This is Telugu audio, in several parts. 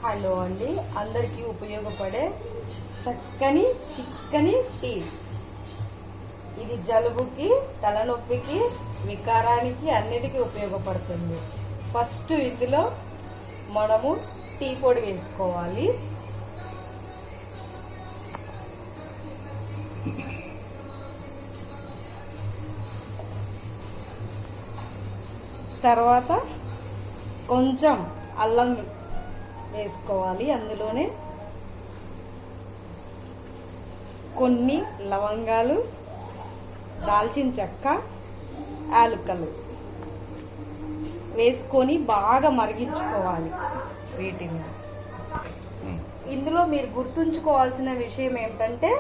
హలో అండి, అందరికీ ఉపయోగపడే చిక్కని టీ. ఇది జలుబుకి, తలనొప్పికి, వికారానికి అన్నిటికీ ఉపయోగపడుతుంది. ఫస్ట్ ఇందులో మనము టీ పొడి వేసుకోవాలి. తర్వాత కొంచెం అల్లం వేసుకోవాలి. అందులోనే కొన్ని లవంగాలు, దాల్చిన చెక్క, యాలకులు వేసుకొని బాగా మరిగించుకోవాలి. వీటిని ఇందులో మీరు గుర్తుంచుకోవాల్సిన విషయం ఏమిటంటే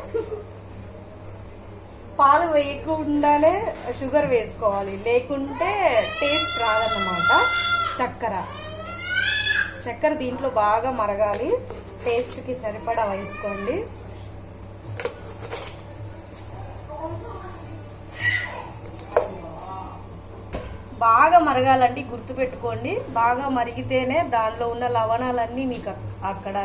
పాలు వేయకుండానే షుగర్ వేసుకోవాలి, లేకుంటే టేస్ట్ రాదన్నమాట. చక్కెర దీంట్లో బాగా మరగాలి. టేస్ట్కి సరిపడా వేసుకోండి. బాగా మరగాలండి, గుర్తుపెట్టుకోండి. బాగా మరిగితేనే దానిలో ఉన్న లవణాలన్నీ మీకు అక్కడ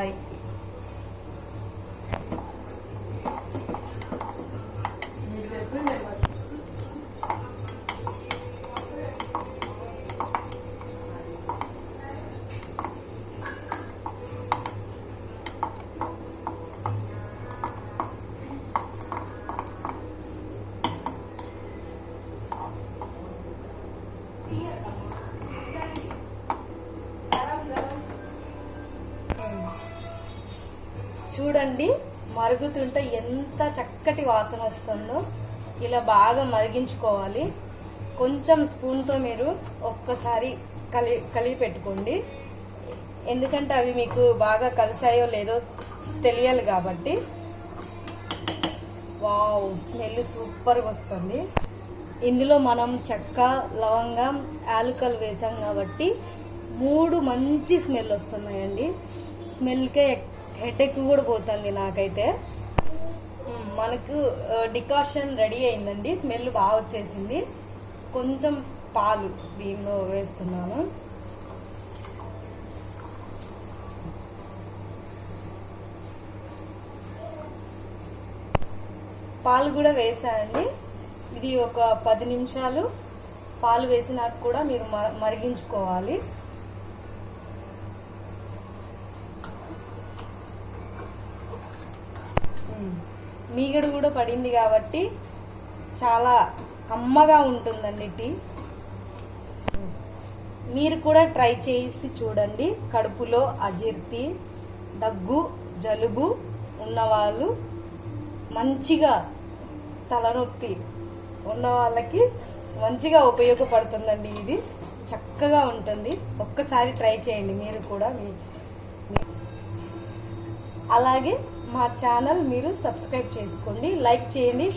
చూడండి, మరుగుతుంటే ఎంత చక్కటి వాసన వస్తుందో. ఇలా బాగా మరిగించుకోవాలి. కొంచెం స్పూన్తో మీరు ఒక్కసారి కలిపి పెట్టుకోండి, ఎందుకంటే అవి మీకు బాగా కలిసాయో లేదో తెలియాలి కాబట్టి. వావ్, స్మెల్ సూపర్గా వస్తుంది. ఇందులో మనం చెక్క, లవంగం, యాలకులు వేసాం కాబట్టి 3 మంచి స్మెల్ వస్తున్నాయండి. స్మెల్కే హెడేక్ కూడా పోతుంది నాకైతే. మనకు డికాషన్ రెడీ అయిందండి. స్మెల్ బాగా వచ్చేసింది. కొంచెం పాలు దీనిలో వేస్తున్నాను. పాలు కూడా వేసానండి. ఇది ఒక 10 నిమిషాలు పాలు వేసినాక కూడా మీరు మరిగించుకోవాలి. మీగడ కూడా పడింది కాబట్టి చాలా కమ్మగా ఉంటుందండి టీ. మీరు కూడా ట్రై చేసి చూడండి. కడుపులో అజీర్తి, దగ్గు, జలుబు ఉన్నవాళ్ళు, మంచిగా తలనొప్పి ఉన్న వాళ్ళకి మంచిగా ఉపయోగపడుతుందండి. ఇది చక్కగా ఉంటుంది. ఒక్కసారి ట్రై చేయండి మీరు కూడా. అలాగే మా ఛానల్ మీరు సబ్స్క్రైబ్ చేసుకోండి, లైక్ చేయండి.